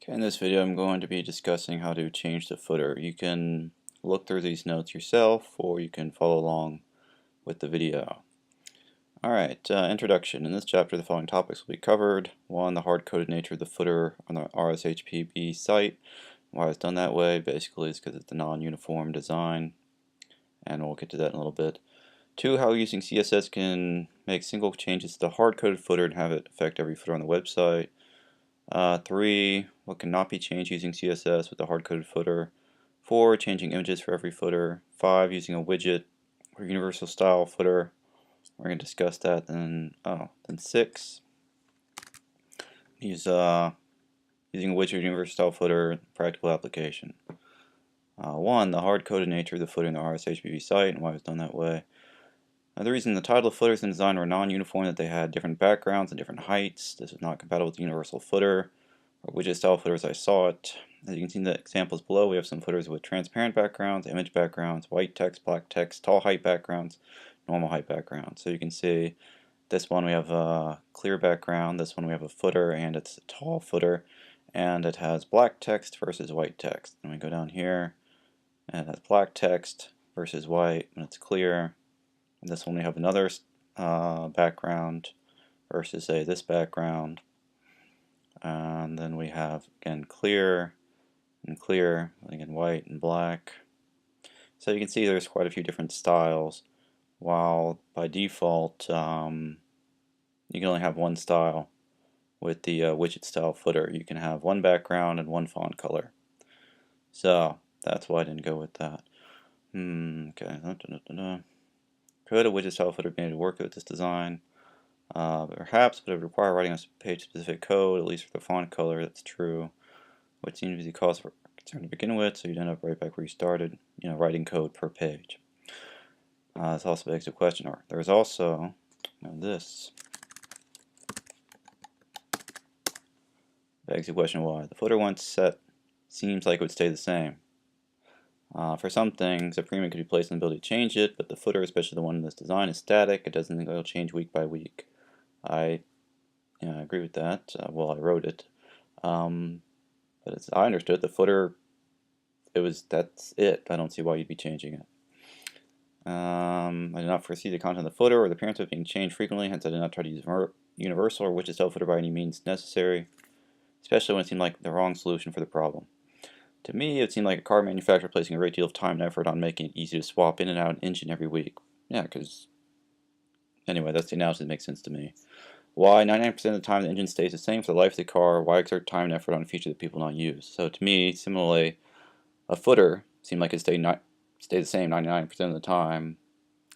In this video I'm going to be discussing how to change the footer. You can look through these notes yourself or you can follow along with the video. Alright, introduction. In this chapter the following topics will be covered. 1. The hard-coded nature of the footer on the RSHPB site. Why it's done that way basically is because it's a non-uniform design, and we'll get to that in a little bit. 2. How using CSS can make single changes to the hard-coded footer and have it affect every footer on the website. 3. What cannot be changed using CSS with the hard-coded footer. 4. Changing images for every footer. 5. Using a widget or universal style footer. We're going to discuss that. Then 6. Using a widget or universal style footer practical application. 1. The hard-coded nature of the footer in the RSHPB site and why it was done that way. The reason the title of footers in design were non-uniform, that they had different backgrounds and different heights. This was not compatible with the universal footer or widget style footers I saw it. As you can see in the examples below, we have some footers with transparent backgrounds, image backgrounds, white text, black text, tall height backgrounds, normal height backgrounds. So you can see this one we have a clear background, this one we have a footer and it's a tall footer, and it has black text versus white text. And we go down here and it has black text versus white when it's clear. And this one we have another background versus say this background, and then we have again clear and clear, again white and black. So you can see there's quite a few different styles, while by default you can only have one style. With the widget style footer you can have one background and one font color, so that's why I didn't go with that. Okay. Could a widget style footer be able to work with this design? Perhaps, but it would require writing a page-specific code, at least for the font color. That's true. Which seems to be the cause for concern to begin with, so you'd end up right back where you started, writing code per page. This also begs the question, or there's also this. Begs the question why. The footer once set seems like it would stay the same. For some things, a premium could be placed on the ability to change it, but the footer, especially the one in this design, is static. It doesn't think it'll change week by week. I agree with that. Well, I wrote it. But as I understood, the footer, that's it. I don't see why you'd be changing it. I did not foresee the content of the footer or the appearance of it being changed frequently, hence I did not try to use universal or widget style footer by any means necessary, especially when it seemed like the wrong solution for the problem. To me, it seemed like a car manufacturer placing a great deal of time and effort on making it easy to swap in and out an engine every week. Yeah, because anyway, that's the analogy that makes sense to me. Why? 99% of the time the engine stays the same for the life of the car. Why exert time and effort on a feature that people don't use? So to me, similarly, a footer seemed like it stay the same 99% of the time.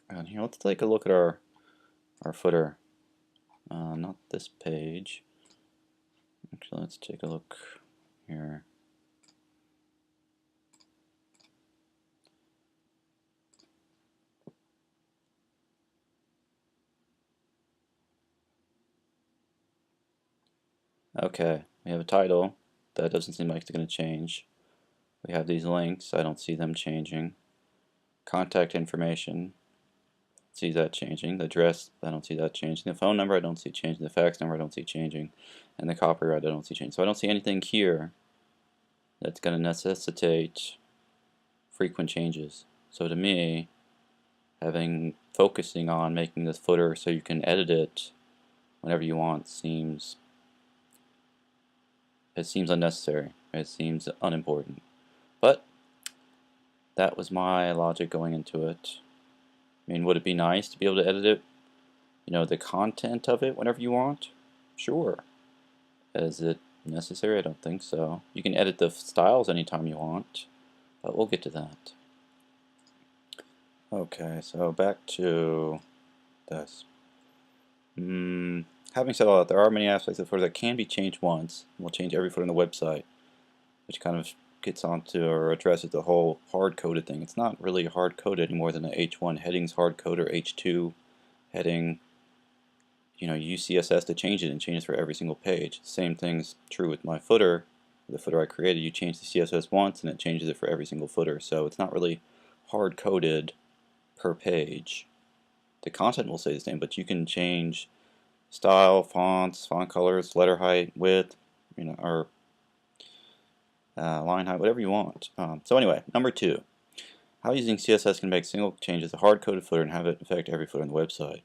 And here, let's take a look at our footer. Not this page. Actually, let's take a look here. Okay, we have a title. That doesn't seem like it's going to change. We have these links. I don't see them changing. Contact information. See that changing. The address, I don't see that changing. The phone number, I don't see changing. The fax number, I don't see changing. And the copyright, I don't see changing. So I don't see anything here that's going to necessitate frequent changes. So to me, focusing on making this footer so you can edit it whenever you want seems unnecessary. It seems unimportant. But that was my logic going into it. I mean, would it be nice to be able to edit it, the content of it whenever you want? Sure. Is it necessary? I don't think so. You can edit the styles anytime you want, but we'll get to that. Okay, so back to this. Having said all that, there are many aspects of the footer that can be changed once. We'll change every footer on the website, which kind of gets onto or addresses the whole hard-coded thing. It's not really hard-coded any more than the H1 heading's hard-coded or H2 heading. Use CSS to change it and change it for every single page. Same thing's true with my footer. The footer I created, you change the CSS once and it changes it for every single footer. So it's not really hard-coded per page. The content will stay the same, but you can change style, fonts, font colors, letter height, width, or line height, whatever you want. So anyway, number 2. How using CSS can make single changes to hard-coded footer and have it affect every footer on the website.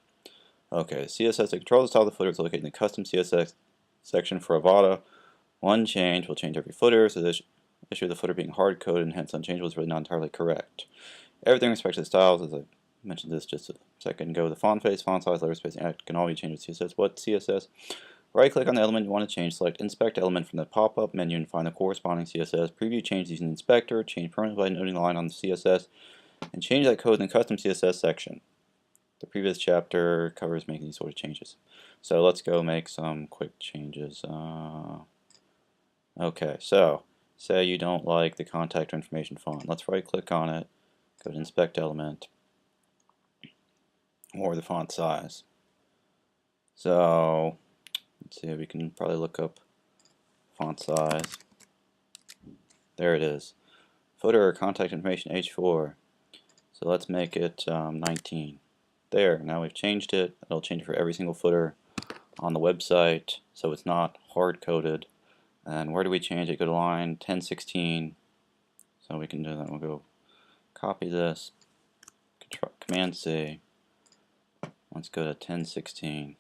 Okay, CSS to control the style of the footer is located in the custom CSS section for Avada. One change will change every footer, so this issue of the footer being hard-coded and hence unchangeable is really not entirely correct. Everything with respect to the styles, as I mentioned this just a second ago, the font face, font size, letter spacing can all be changed with CSS. What CSS? Right-click on the element you want to change, select Inspect Element from the pop-up menu and find the corresponding CSS. Preview changes using the inspector, change permanently by noting the line on the CSS, and change that code in the custom CSS section. The previous chapter covers making these sort of changes. So let's go make some quick changes. Okay, so say you don't like the contact information font. Let's right-click on it, go to Inspect Element, or the font size. So let's see, we can probably look up font size. There it is. Footer contact information H4. So let's make it 19. There, now we've changed it. It'll change it for every single footer on the website, so it's not hard-coded. And where do we change it? Go to line 1016. So we can do that. We'll go copy this, Command C. Let's go to 1016.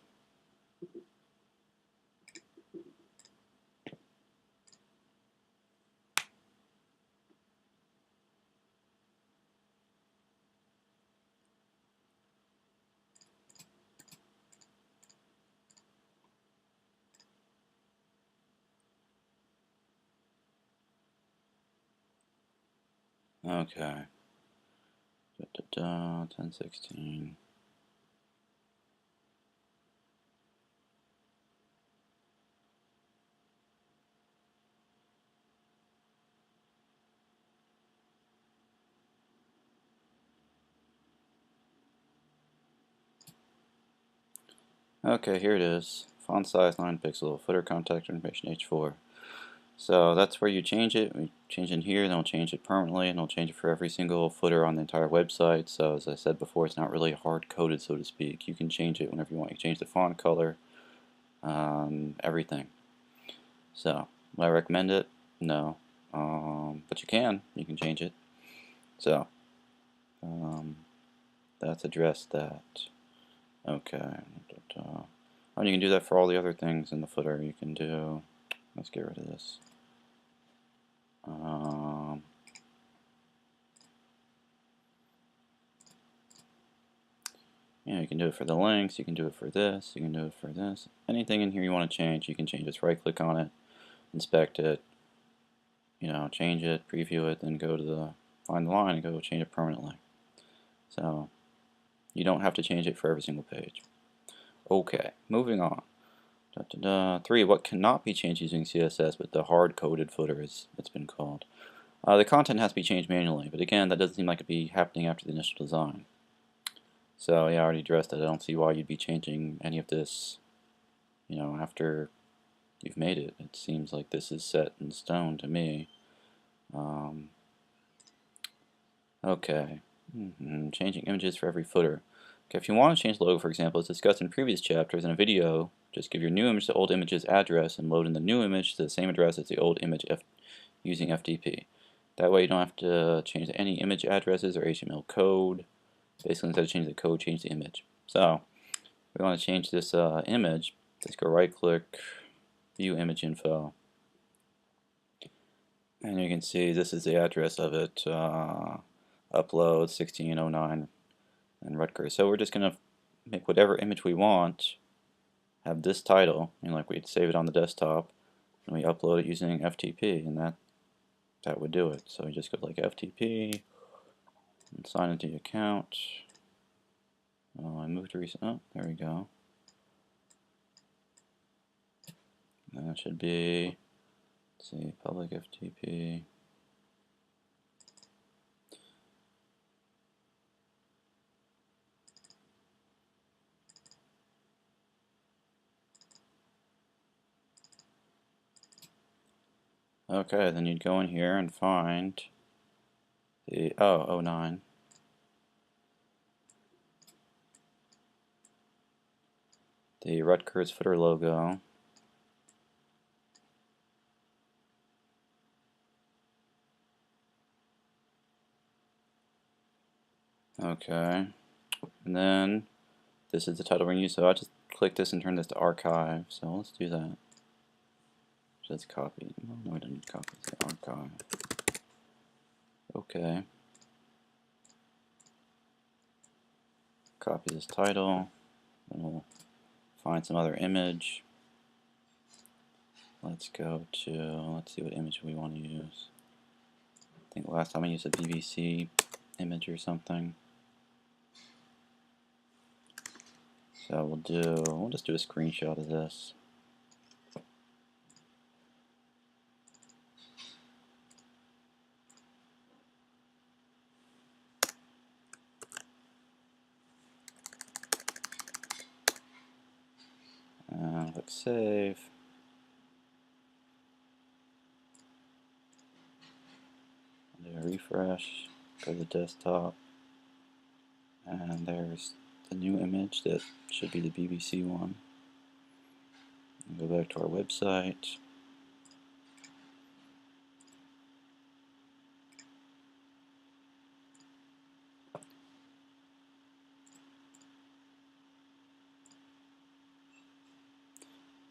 Okay. 1016. Okay, here it is. Font size 9 pixel, footer contact information H4. So that's where you change it. We change in here, then we'll change it permanently, and we'll change it for every single footer on the entire website. So as I said before, it's not really hard-coded, so to speak. You can change it whenever you want. You can change the font color, everything. So, would I recommend it? No. But you can. You can change it. So, that's addressed that. Okay. And you can do that for all the other things in the footer. You can do, let's get rid of this. Yeah, you can do it for the links, you can do it for this, you can do it for this. Anything in here you want to change, you can change. Just right click on it, inspect it, change it, preview it, then go to the find the line and go change it permanently. So you don't have to change it for every single page. Okay, moving on. 3. What cannot be changed using CSS with the hard-coded footer, as it's been called. The content has to be changed manually, but again, that doesn't seem like it'd be happening after the initial design. So yeah, I already addressed it. I don't see why you'd be changing any of this, after you've made it. It seems like this is set in stone to me. Okay, changing images for every footer. Okay, if you want to change the logo, for example, as discussed in previous chapters in a video, just give your new image the old image's address and load in the new image to the same address as the old image using FTP. That way you don't have to change any image addresses or HTML code. Basically, instead of changing the code, change the image. So, we want to change this image. Just go right click, view image info. And you can see this is the address of it, upload 1609 and Rutgers. So we're just going to make whatever image we want, have this title, and like we'd save it on the desktop, and we upload it using FTP, and that would do it. So you just go like FTP, and sign into the account. Oh, I moved to recent. Oh, there we go. And that should be, let's see, public FTP. Okay, then you'd go in here and find the 09. The Rutgers footer logo. Okay, and then this is the title we're going to use, so I'll just click this and turn this to archive. So let's do that. Just copy. No, I don't need to copy. Say archive. Okay. Copy this title. Then we'll find some other image. Let's go to, let's see what image we want to use. I think last time I used a BBC image or something. So we'll just do a screenshot of this. And click save. Do a refresh. Go to the desktop. And there's the new image that should be the BBC one. Go back to our website.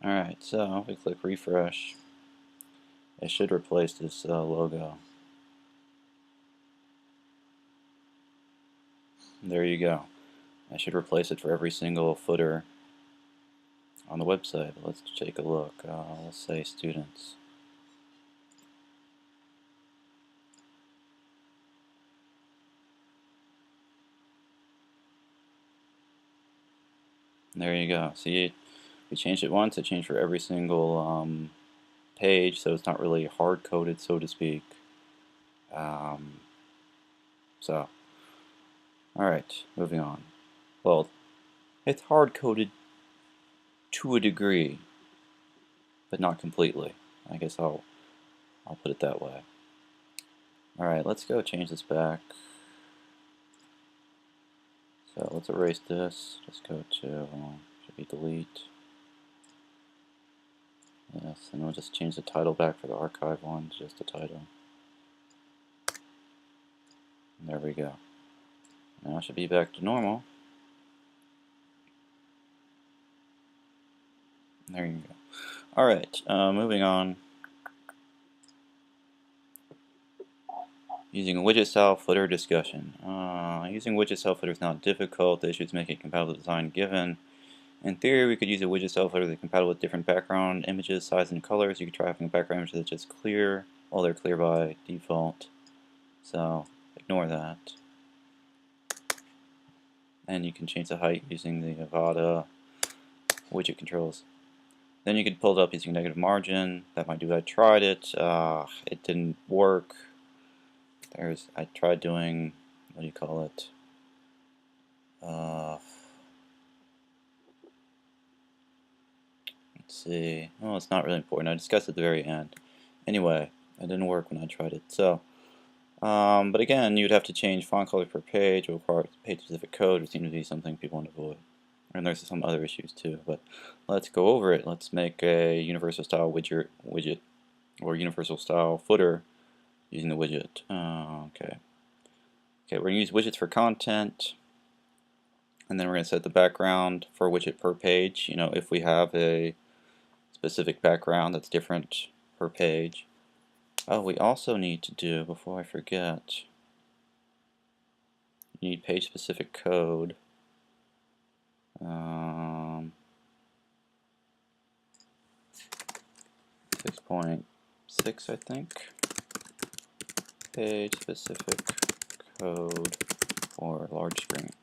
Alright, so if we click refresh, it should replace this logo. There you go. I should replace it for every single footer on the website. But let's take a look. Let's say students. There you go. See, we changed it once. It changed for every single page, so it's not really hard-coded, so to speak. So, alright, moving on. Well, it's hard-coded to a degree, but not completely. I guess I'll put it that way. Alright, let's go change this back. So let's erase this. Just go to, should be delete. Yes, and we'll just change the title back for the archive one, just the title. And there we go. Now it should be back to normal. There you go. Alright, moving on. Using a widget style footer discussion. Using widget style footer is not difficult. The issues make it compatible with design given. In theory, we could use a widget style footer that's compatible with different background images, size, and colors. You could try having a background image that's just clear. Well, they're clear by default, so ignore that. And you can change the height using the Avada widget controls. Then you could pull it up using negative margin. That might do it. I tried it. It didn't work. I tried doing, what do you call it? Let's see. Oh, it's not really important. I discussed it at the very end. Anyway, it didn't work when I tried it. So, but again, you'd have to change font color per page, or require page-specific code, which seems to be something people want to avoid. And there's some other issues too. But let's go over it. Let's make a universal style widget, or universal style footer using the widget. Okay. Okay, we're going to use widgets for content, and then we're going to set the background for widget per page. You know, if we have a specific background that's different per page. Oh, we also need to do, before I forget, you need page specific code. 6.6, I think. Page specific code for large screens.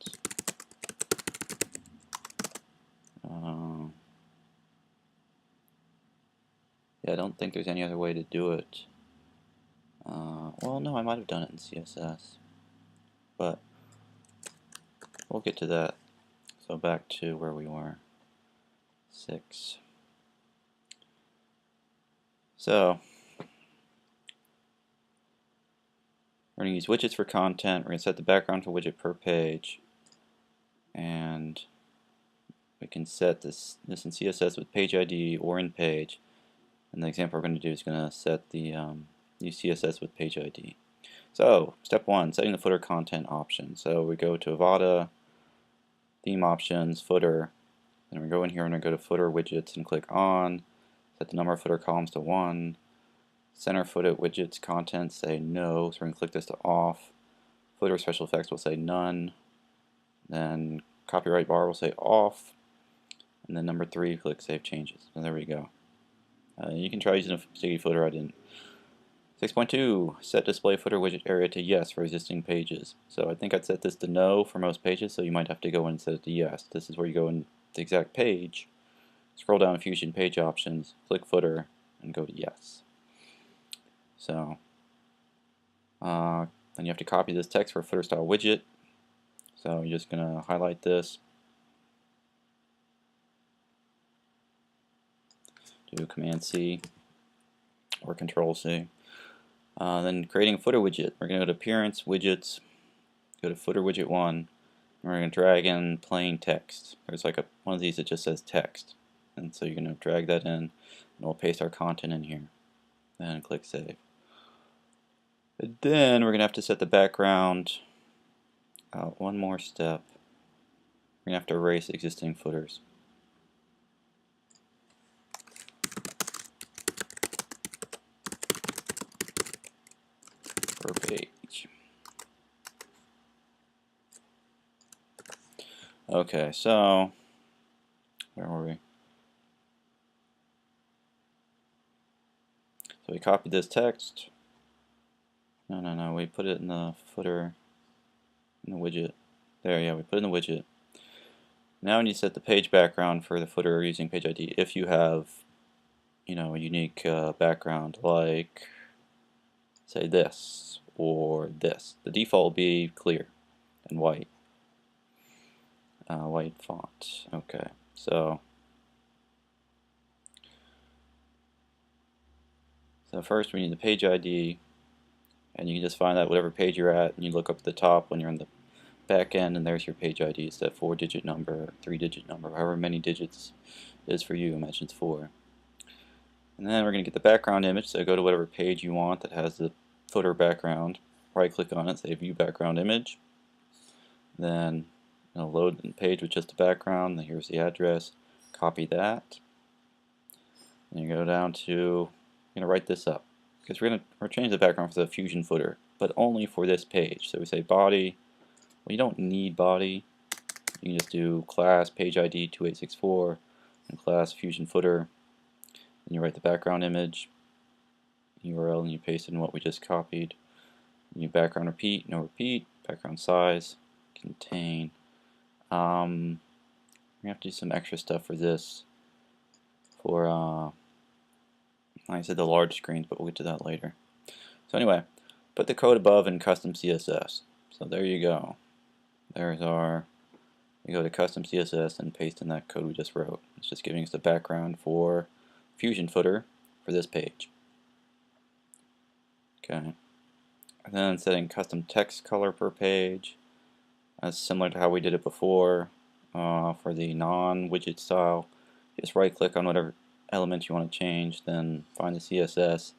Yeah, I don't think there's any other way to do it. Well, no, I might have done it in CSS, but we'll get to that. So back to where we were. 6. So we're going to use widgets for content. We're going to set the background for widget per page, and we can set this in CSS with page ID or in page. And the example we're going to do is going to set the use CSS with page ID. So, step 1, setting the footer content option. So we go to Avada, theme options, footer, and we go in here and we go to footer widgets and click on, set the number of footer columns to 1, center footer widgets content say no, so we're going to click this to off, footer special effects will say none, then copyright bar will say off, and then number 3, click save changes. And there we go. You can try using a sticky footer, I didn't. 6.2, set display footer widget area to yes for existing pages. So I think I'd set this to no for most pages, so you might have to go in and set it to yes. This is where you go in the exact page, scroll down Fusion page options, click footer, and go to yes. So then you have to copy this text for a footer style widget. So you're just going to highlight this, do Command C or Control C. Then creating a footer widget. We're going to go to Appearance, Widgets, go to Footer Widget 1, and we're going to drag in plain text. There's like one of these that just says text. And so you're going to drag that in, and we'll paste our content in here. Then click Save. And then we're going to have to set the background one more step. We're going to have to erase existing footers. Per page. Okay, so where were we? So we copied this text. No, we put it in the footer, in the widget. There, yeah, we put it in the widget. Now we need to set the page background for the footer using page ID if you have, a unique background like, say, this or this. The default will be clear and white. White font. Okay, so first we need the page ID, and you can just find out whatever page you're at, and you look up at the top when you're in the back end, and there's your page ID. It's that 4-digit number, 3-digit number, however many digits it is for you. Imagine it's 4. And then we're going to get the background image, so go to whatever page you want that has the footer background, right click on it, say View Background Image, then it'll load the page with just the background. Then here's the address, copy that, and you go down to, I'm going to write this up, because we're change the background for the Fusion footer, but only for this page. So we say body, well, you don't need body, you can just do class page ID 2864 and class Fusion footer. Then you write the background image, URL, and you paste in what we just copied. You background repeat, no repeat, background size, contain. We have to do some extra stuff for this, for like I said, the large screens, but we'll get to that later. So anyway, put the code above in custom CSS. So there you go. There's we go to custom CSS and paste in that code we just wrote. It's just giving us the background for Fusion footer for this page. Okay. And then setting custom text color per page. That's similar to how we did it before for the non-widget style. Just right click on whatever element you want to change, then find the CSS,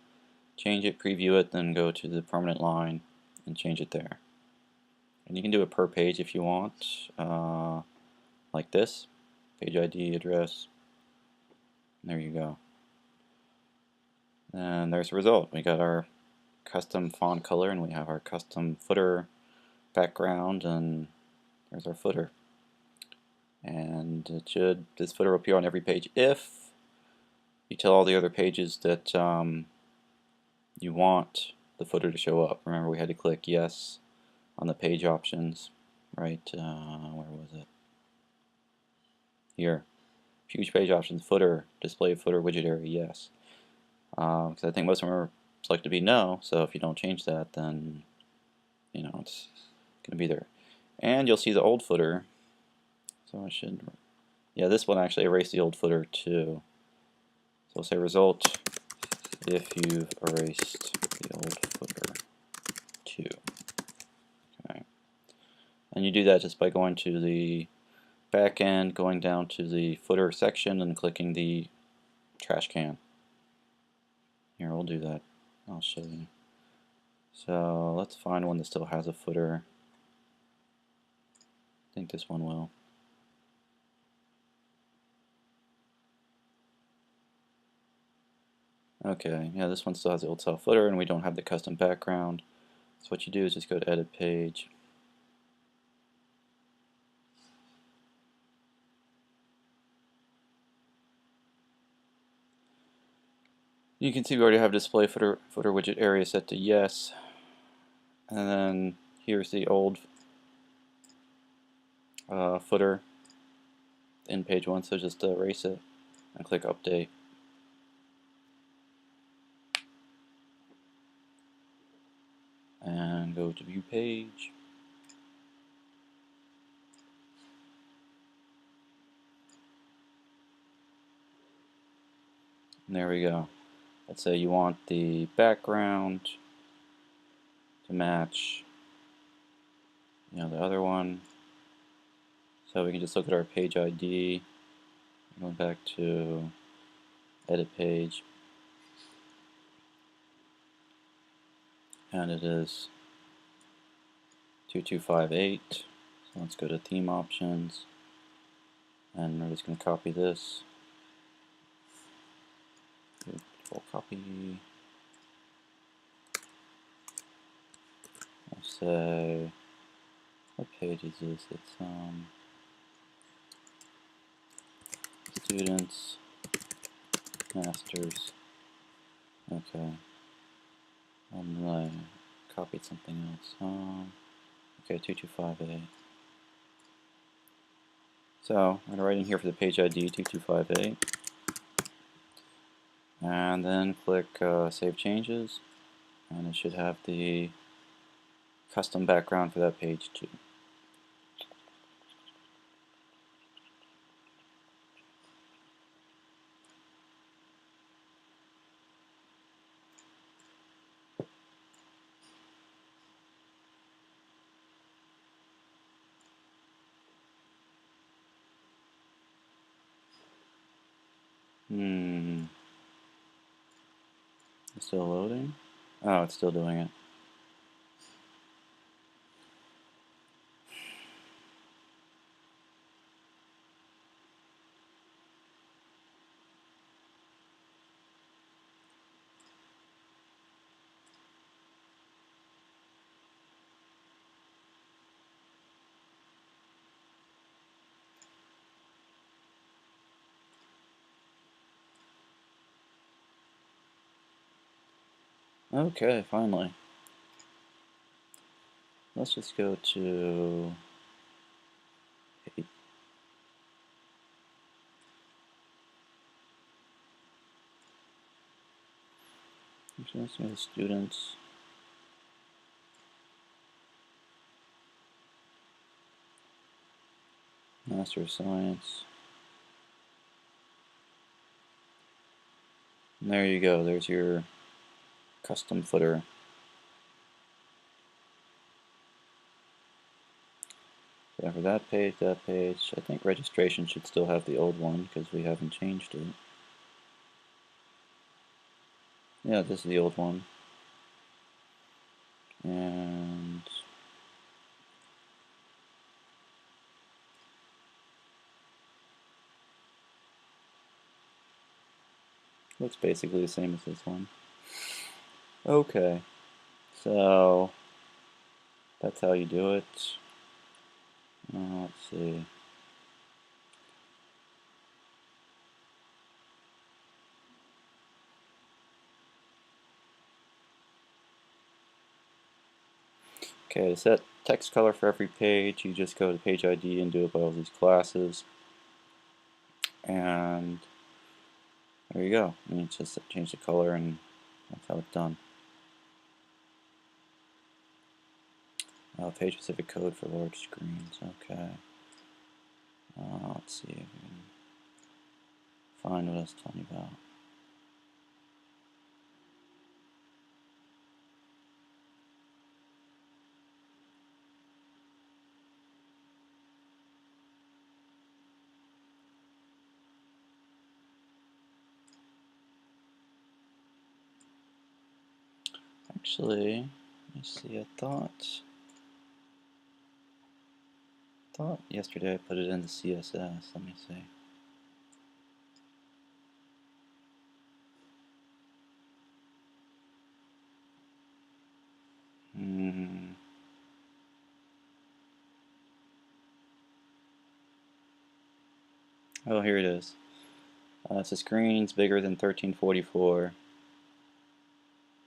change it, preview it, then go to the permanent line and change it there. And you can do it per page if you want, like this, page ID, address. There you go. And there's the result. We got our custom font color, and we have our custom footer background, and there's our footer. And this footer will appear on every page if you tell all the other pages that you want the footer to show up. Remember, we had to click yes on the page options, right? Where was it? Here. Huge page options, footer, display footer widget area, yes. Because I think most of them are selected to be no, so if you don't change that, then it's going to be there. And you'll see the old footer. So I should, yeah, this one actually erased the old footer too. So we'll say result if you've erased the old footer too. Okay. And you do that just by going to the back end, going down to the footer section and clicking the trash can. Here, we'll do that. I'll show you. So let's find one that still has a footer. I think this one will. Okay, yeah, this one still has the old style footer and we don't have the custom background. So what you do is just go to edit page. You can see we already have display footer widget area set to yes. And then here's the old footer in page 1, so just erase it and click update. And go to view page. And there we go. Let's say you want the background to match, you know, the other one. So we can just look at our page ID, go back to edit page, and it is 2258. So let's go to theme options, and we're just going to copy this. Control copy. I'll say, what page is this? It's students, masters. Okay. I copied something else. Okay, 2258. So I'm going to write in here for the page ID 2258. And then click Save Changes. And it should have the custom background for that page too. It's still loading? Oh, it's still doing it. Okay, finally. Let's just go to page. Let's go to students. Master of Science. And there you go. There's your custom footer. Yeah, for that page, I think registration should still have the old one because we haven't changed it. Yeah, this is the old one. And looks basically the same as this one. Okay, so that's how you do it. Let's see. Okay, to set text color for every page, you just go to page ID and do it by all these classes. And there you go. And you just change the color and that's how it's done. Page specific code for large screens. Okay. Let's see if we can find what I was talking about. Actually, me see, I thought yesterday I put it into CSS. Let me see. Oh, here it is. It says screens bigger than 1344.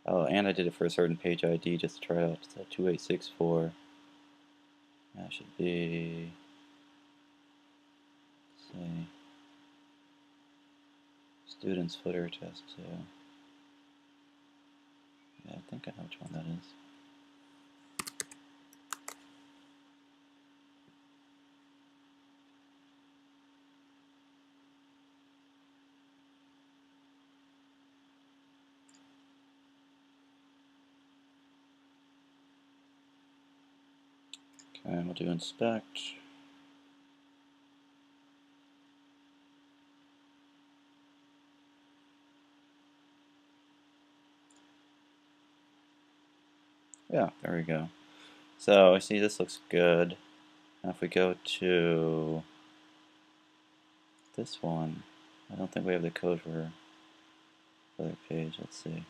Oh, and I did it for a certain page ID just to try it out. It's 2864. That should be, let's see, students footer test 2. Yeah, I think I know which one that is. Okay, we'll do inspect. Yeah, there we go. So I see this looks good. Now if we go to this one, I don't think we have the code for the other page. Let's see.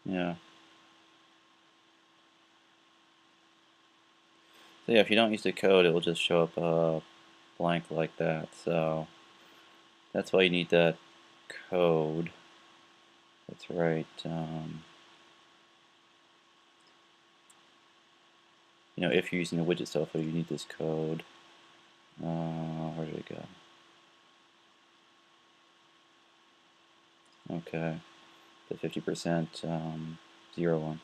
Yeah. So yeah, if you don't use the code, it will just show up blank like that. So that's why you need that code. That's right. You know, if you're using the widget style footer, you need this code. Where did it go? Okay, the 50% 01.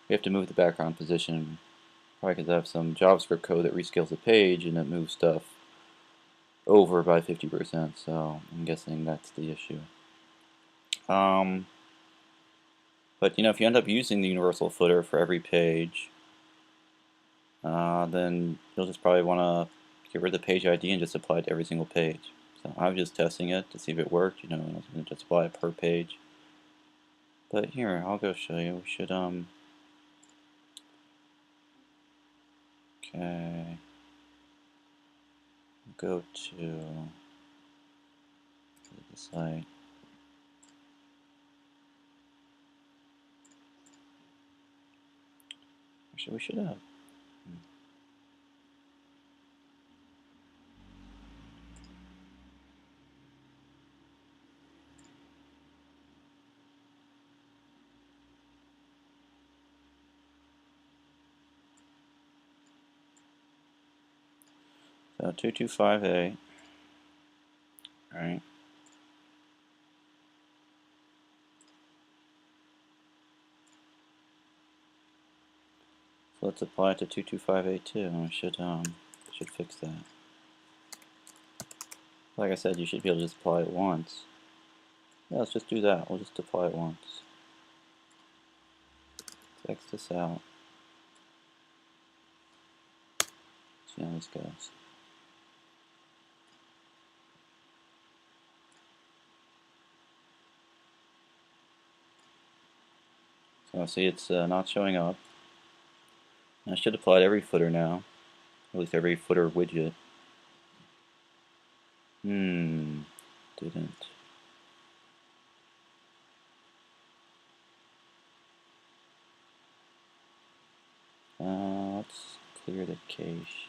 We have to move the background position, probably because I have some JavaScript code that rescales the page and it moves stuff over by 50%, so I'm guessing that's the issue. But you know, if you end up using the universal footer for every page, then you'll just probably want to get rid of the page ID and just apply it to every single page. So I was just testing it to see if it worked. You know, I was going to just apply it per page. But here, I'll go show you. We should okay, go to the site. Actually, we should have. So 225A. All right. So let's apply it to 225A too. We should fix that. Like I said, you should be able to just apply it once. Yeah, let's just do that. We'll just apply it once. Let's X this out. See how this goes. So see, it's not showing up. And I should apply to every footer now, at least every footer widget. Didn't. Let's clear the cache.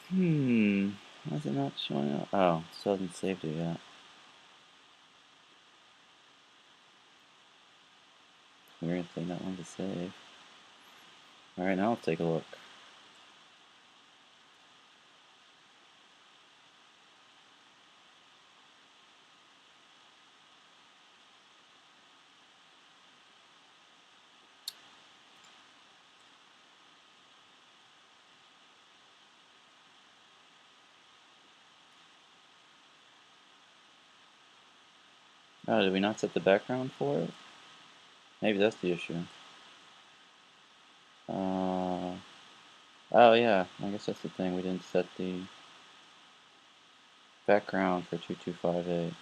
Why is it not showing up? Oh, it still hasn't saved it yet. Weird thing not wanting to save. Alright, now let's take a look. Oh, did we not set the background for it? Maybe that's the issue. Oh yeah, I guess that's the thing. We didn't set the background for 2258.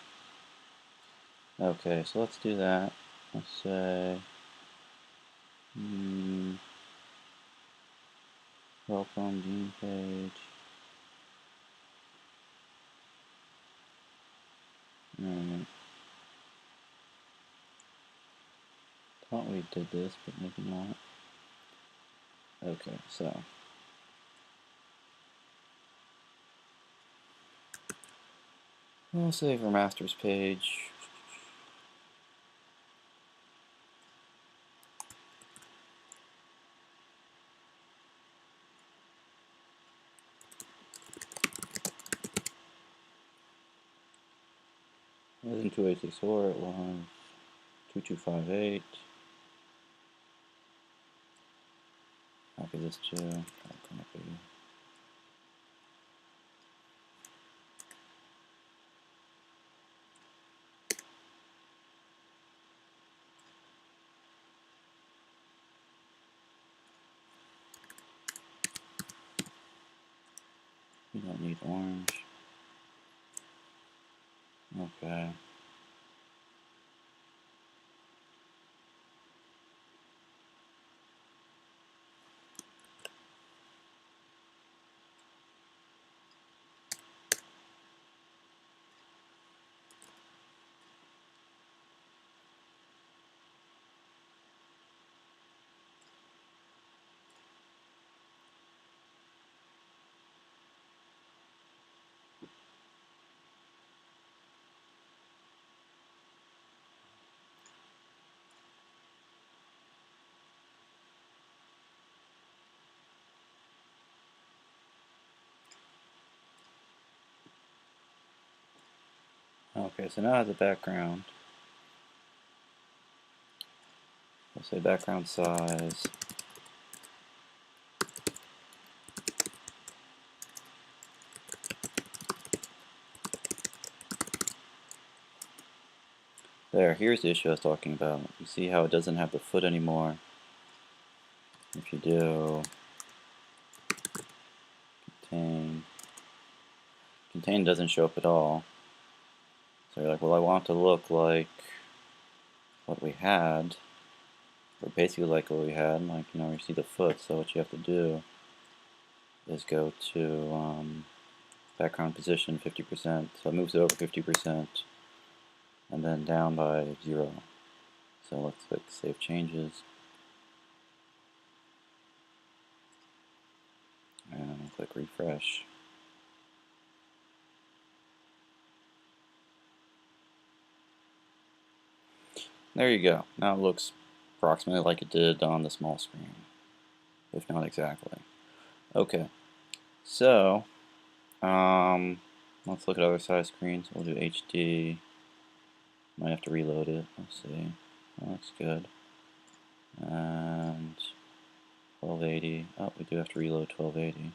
Okay, so let's do that. Let's say, welcome Dean page. Alright. Thought we did this, but maybe not. Okay, so we'll save our master's page. It wasn't 2864, it was 2258. Copy this too. Copy. We don't need orange. Okay. Okay, so now as a background, we'll say background size. Here's the issue I was talking about. You see how it doesn't have the foot anymore. If you do contain doesn't show up at all. So you're like, well, I want to look like what we had, or basically like what we had, like, you know, you see the foot, so what you have to do is go to background position 50%, so it moves it over 50%, and then down by 0. So let's click Save Changes, and click Refresh. There you go. Now it looks approximately like it did on the small screen, if not exactly. Okay, so let's look at other size screens. We'll do HD. Might have to reload it. Let's see. That looks good. And 1280. Oh, we do have to reload 1280.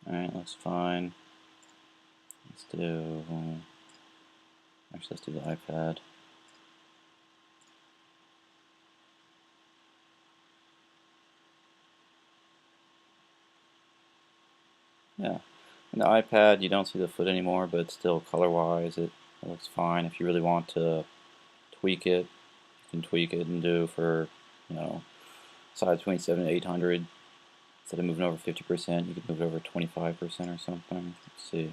Alright, looks fine. Let's do... Actually, let's do the iPad. Yeah. In the iPad, you don't see the foot anymore, but still, color-wise, it looks fine. If you really want to tweak it, you can tweak it and do for, you know, size between 7 and 800. Instead of moving over 50%, you could move it over 25% or something. Let's see.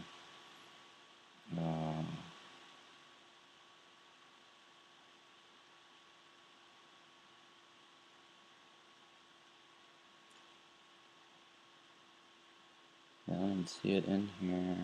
can see it in here.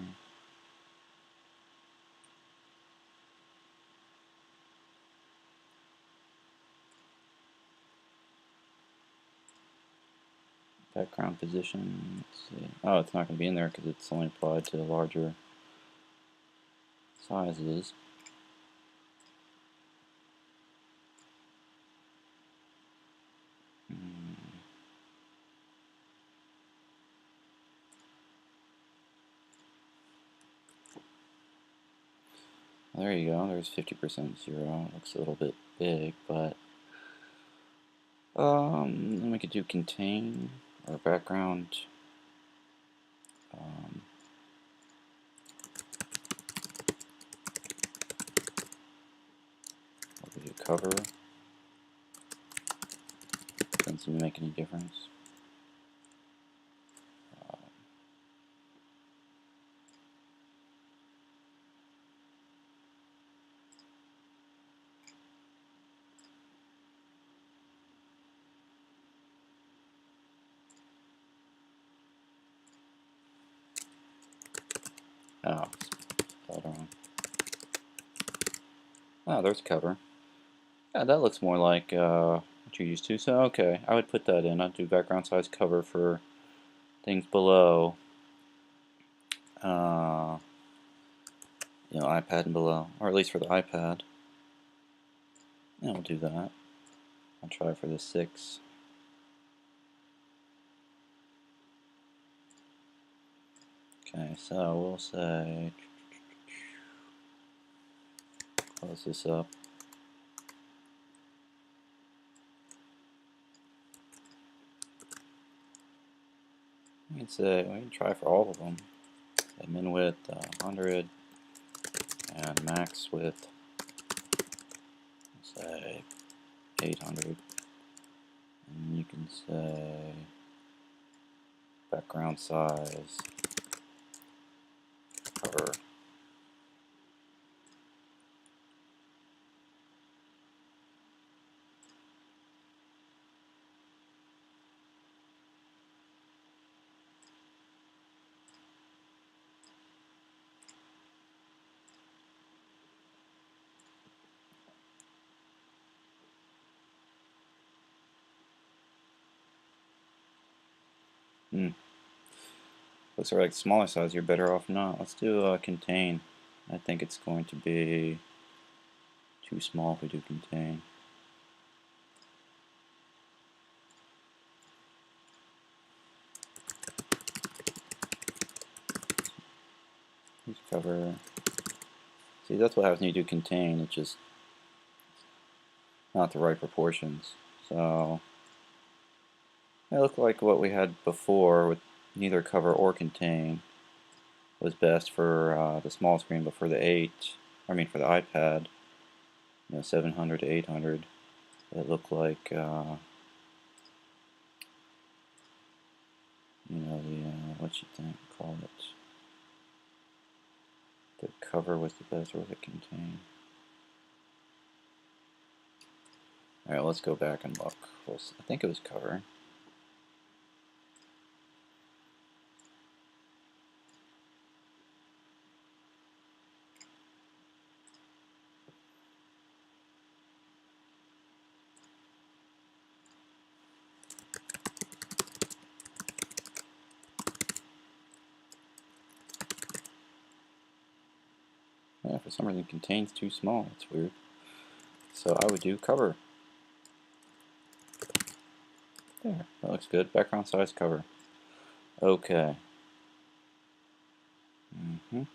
Background position, let's see. Oh, it's not going to be in there because it's only applied to larger sizes. There you go, there's 50% 0. Looks a little bit big, but then we could do contain or background. What would you cover? Doesn't seem to make any difference. Oh, spelled wrong. Oh, there's cover. Yeah, that looks more like what you're used to. So, okay, I would put that in. I'd do background size cover for things below, iPad and below, or at least for the iPad. Yeah, we'll do that. I'll try for the 6. Okay, so we'll say, close this up. We can try for all of them. Min width 100 and max width, say 800. And you can say background size cover. Looks like smaller size, you're better off not. Let's do contain. I think it's going to be too small if we do contain. Let's cover. See, that's what happens when you do contain. It's just not the right proportions. So it looked like what we had before with neither cover or contain was best for the small screen, but for the for the iPad, 700 to 800, it looked like the what you think? Call it. The cover was the best, or was it contain? All right, let's go back and look. I think it was cover. Yeah, for some reason contain's too small. It's weird. So I would do cover. There, that looks good. Background size cover. Okay. And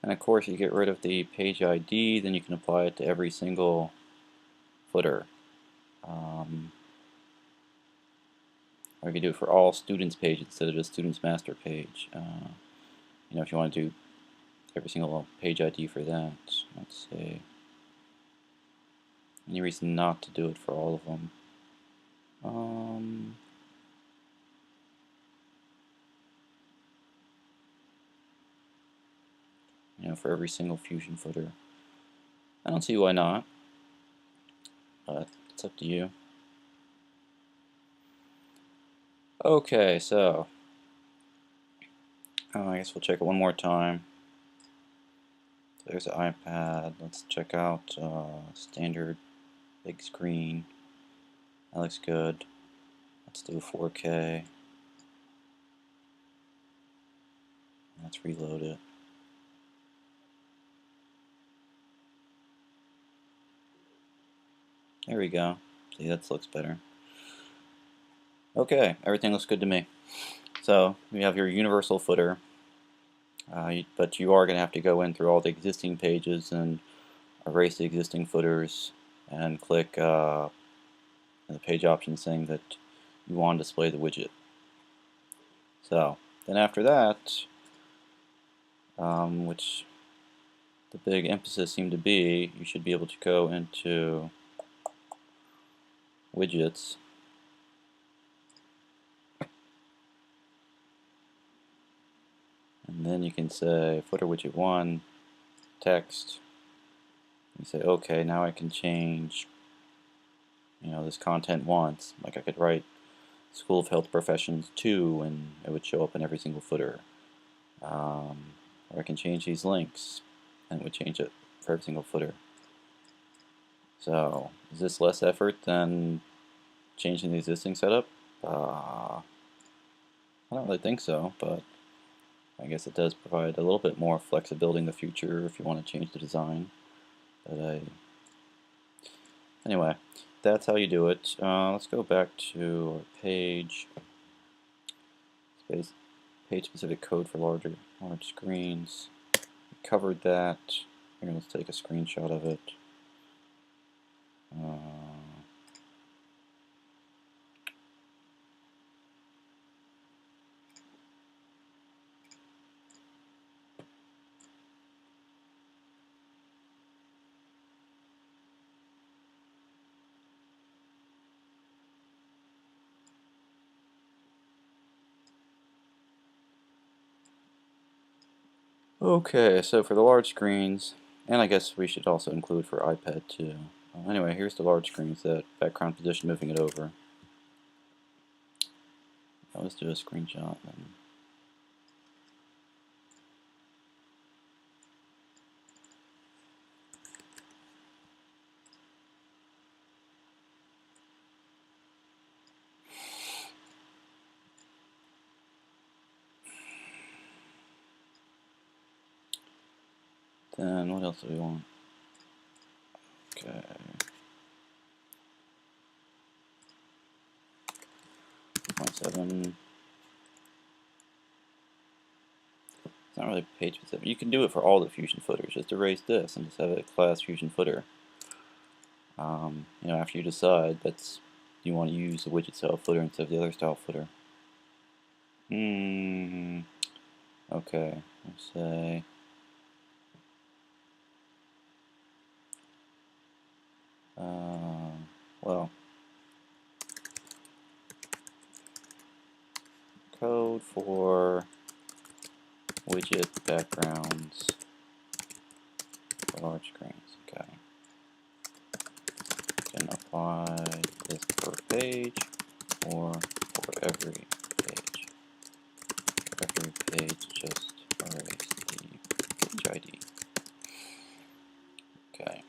of course, you get rid of the page ID, then you can apply it to every single footer. Or you can do it for all students' page instead of just students' master page. If you want to do every single page ID for that, let's see. Any reason not to do it for all of them? For every single Fusion footer. I don't see why not. but it's up to you. Okay, so I guess we'll check it one more time. So there's the iPad. Let's check out standard big screen. That looks good. Let's do 4K. Let's reload it. There we go. See, that looks better. Okay, everything looks good to me. So we have your universal footer, but you are going to have to go in through all the existing pages and erase the existing footers and click the page option saying that you want to display the widget. So then after that, which the big emphasis seemed to be, you should be able to go into widgets and then you can say footer widget 1 text. You say okay, now I can change this content once. Like I could write School of Health Professions 2 and it would show up in every single footer. Or I can change these links and it would change it for every single footer. So is this less effort than changing the existing setup? I don't really think so, but I guess it does provide a little bit more flexibility in the future if you want to change the design. But anyway, that's how you do it. Let's go back to our page. Page-specific code for large screens. We covered that. Here, let's take a screenshot of it. Okay, so for the large screens, and I guess we should also include for iPad too. Anyway, here's the large screens, that background position, moving it over. Now let's do a screenshot. Then what else do we want? Okay. 0.7. It's not really page specific. You can do it for all the Fusion footers. Just erase this and just have a class Fusion footer. After you decide that's you want to use the widget style footer instead of the other style footer. Okay, let's say well, code for widget backgrounds for large screens. Okay. Can apply this per page or for every page. For every page, just erase the page ID. Okay.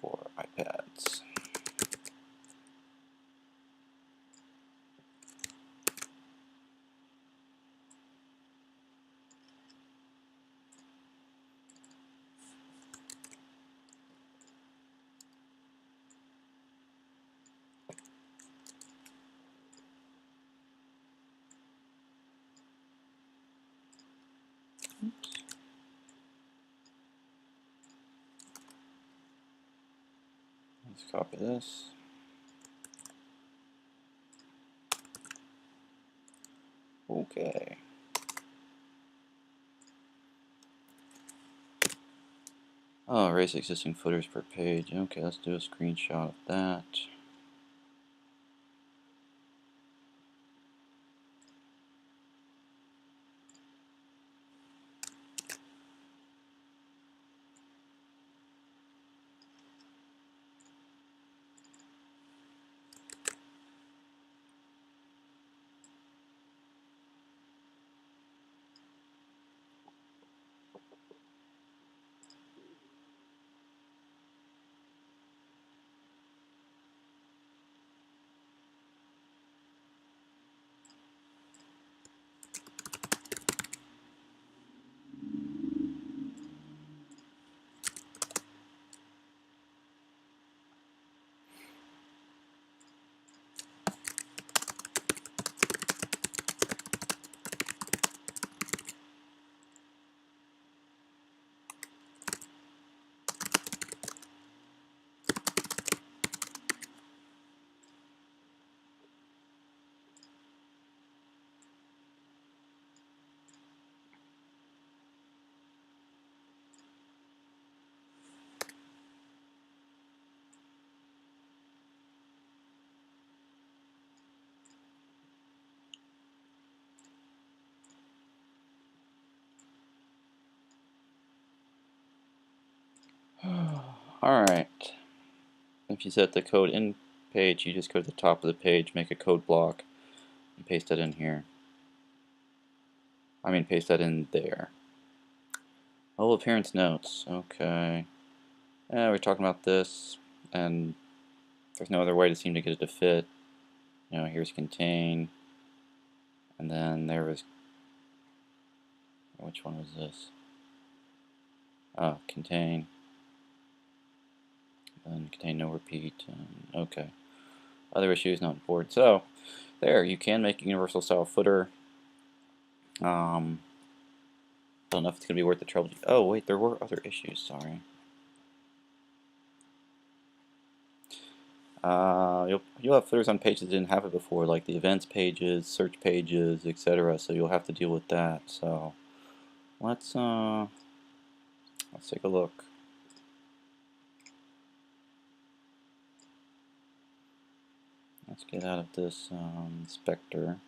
For iPads. Let's copy this. Okay. Oh, erase existing footers per page. Okay, let's do a screenshot of that. Alright, if you set the code in page, you just go to the top of the page, make a code block, and paste that in here. Paste that in there. All appearance notes, okay. Yeah, we're talking about this, and there's no other way to seem to get it to fit. Here's contain, and then there was, which one was this? Oh, contain, and contain no repeat, and okay. Other issues not important. So, there, you can make a universal style footer. Don't know if it's going to be worth the trouble. Oh, wait, there were other issues, sorry. You'll have footers on pages that didn't have it before, like the events pages, search pages, etc. So you'll have to deal with that. So let's take a look. Let's get out of this inspector.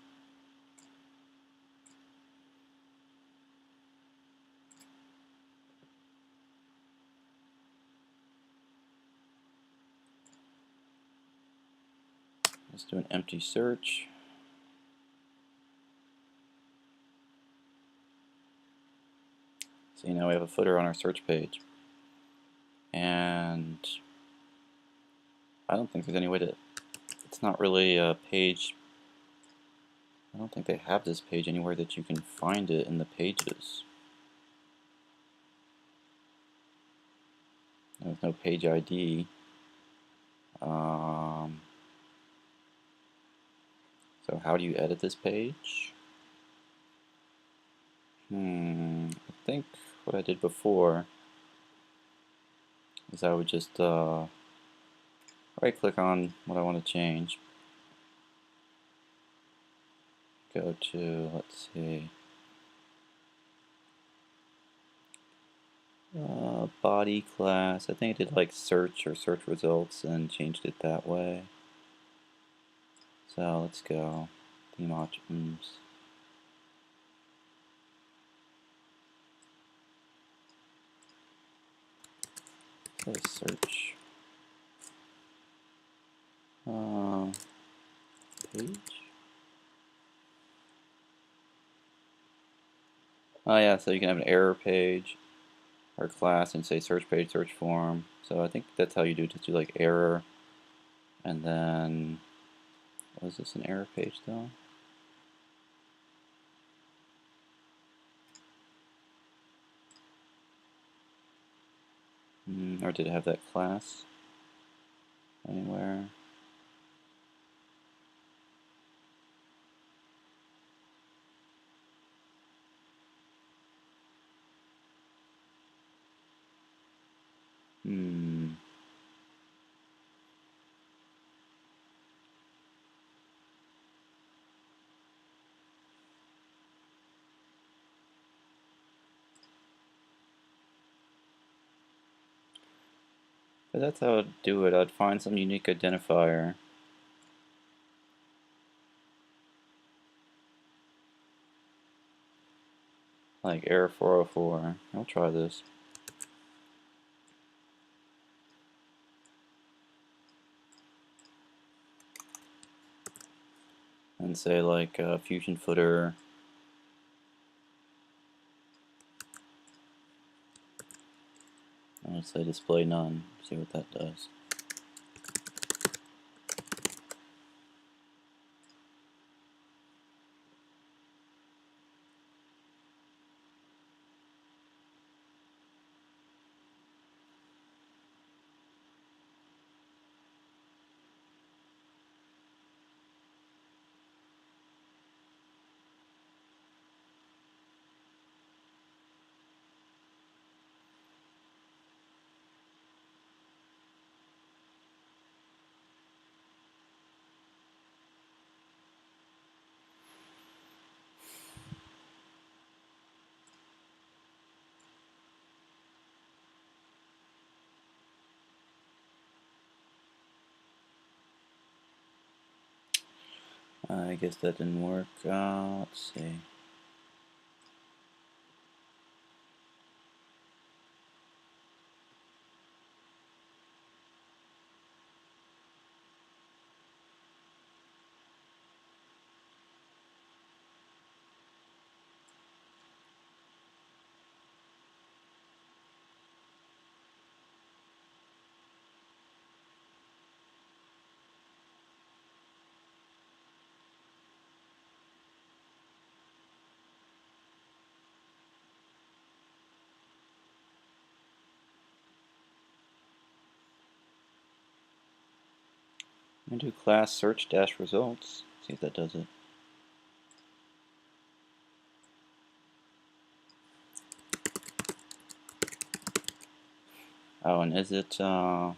Let's do an empty search. So now we have a footer on our search page. And I don't think there's any way to, it's not really a page, I don't think they have this page anywhere that you can find it in the pages. There's no page ID. So how do you edit this page? I think what I did before is I would just right click on what I want to change. Go to, let's see, body class. I think I did like search or search results and changed it that way. So let's go theme options. So search page. Oh yeah, so you can have an error page or class and say search page, search form. So I think that's how you do it. Just do like error, and then was this an error page though? Or did it have that class anywhere? But that's how I'd do it. I'd find some unique identifier. Like error 404. I'll try this. And say like fusion footer. I'll say display none. See what that does. I guess that didn't work. Let's see. I'm going to do class search dash results. See if that does it. Oh, and is it an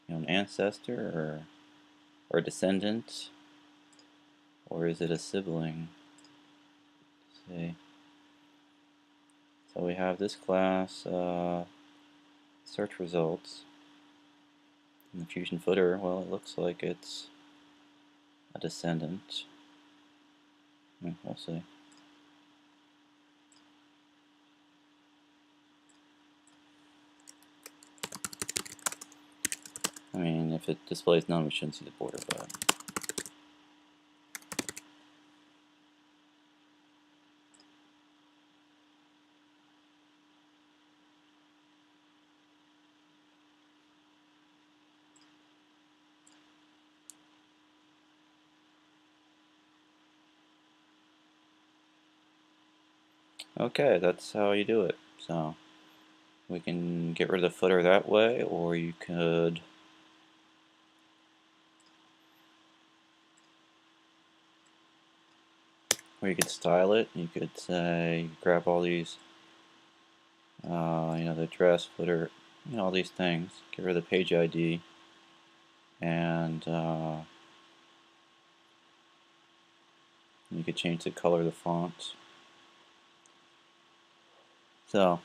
ancestor or a descendant, or is it a sibling? Let's see. So we have this class search results in the Fusion footer. Well, it looks like it's a descendant. We'll see. I mean, if it displays none, we shouldn't see the border, but okay, that's how you do it. So we can get rid of the footer that way, or you could style it. You could say grab all these, the address, footer, all these things. Get rid of the page ID, and you could change the color of the font. So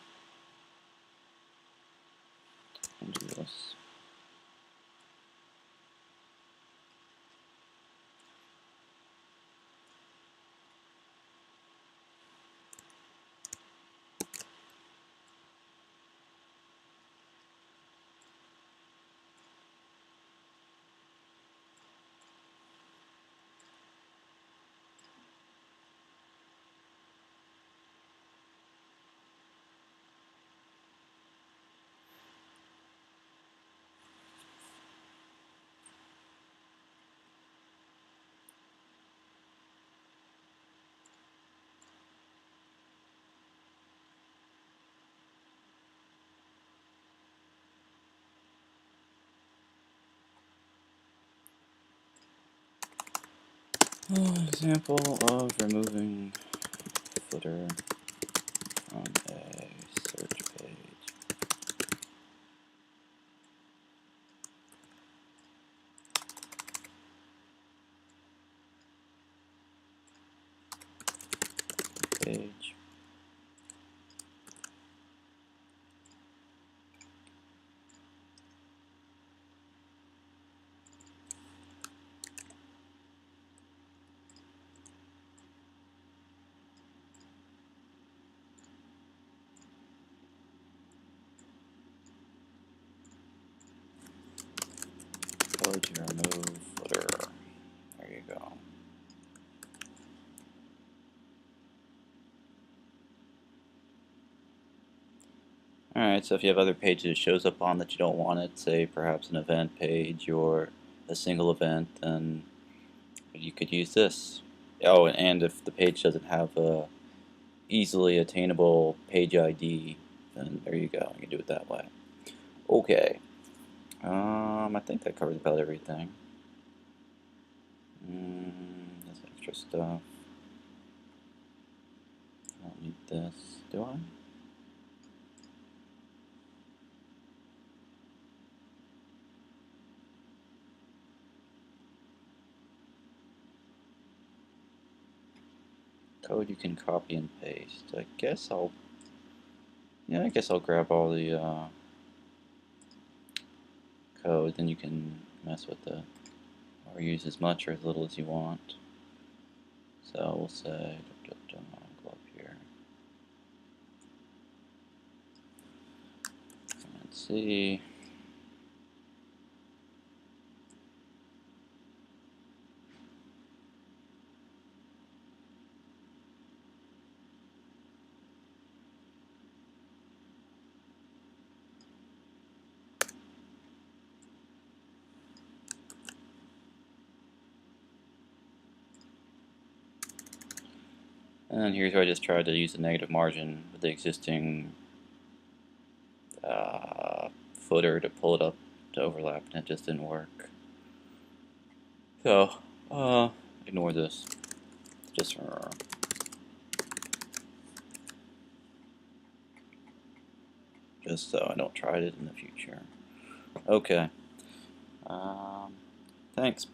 I'll do this. Example of removing footer from a search page. Page. Code to remove footer. There you go. Alright, so if you have other pages it shows up on that you don't want it, say perhaps an event page or a single event, then you could use this. Oh, and if the page doesn't have a easily attainable page ID, then there you go. You can do it that way. Okay. I think that covers about everything. This extra stuff. I don't need this, do I? Code you can copy and paste. I guess I'll grab all the code, then you can mess with it or use as much or as little as you want. So we'll say go up here. Let's see. And then here's where I just tried to use a negative margin with the existing footer to pull it up to overlap, and it just didn't work. So, ignore this. Just so I don't try it in the future. Okay. Thanks.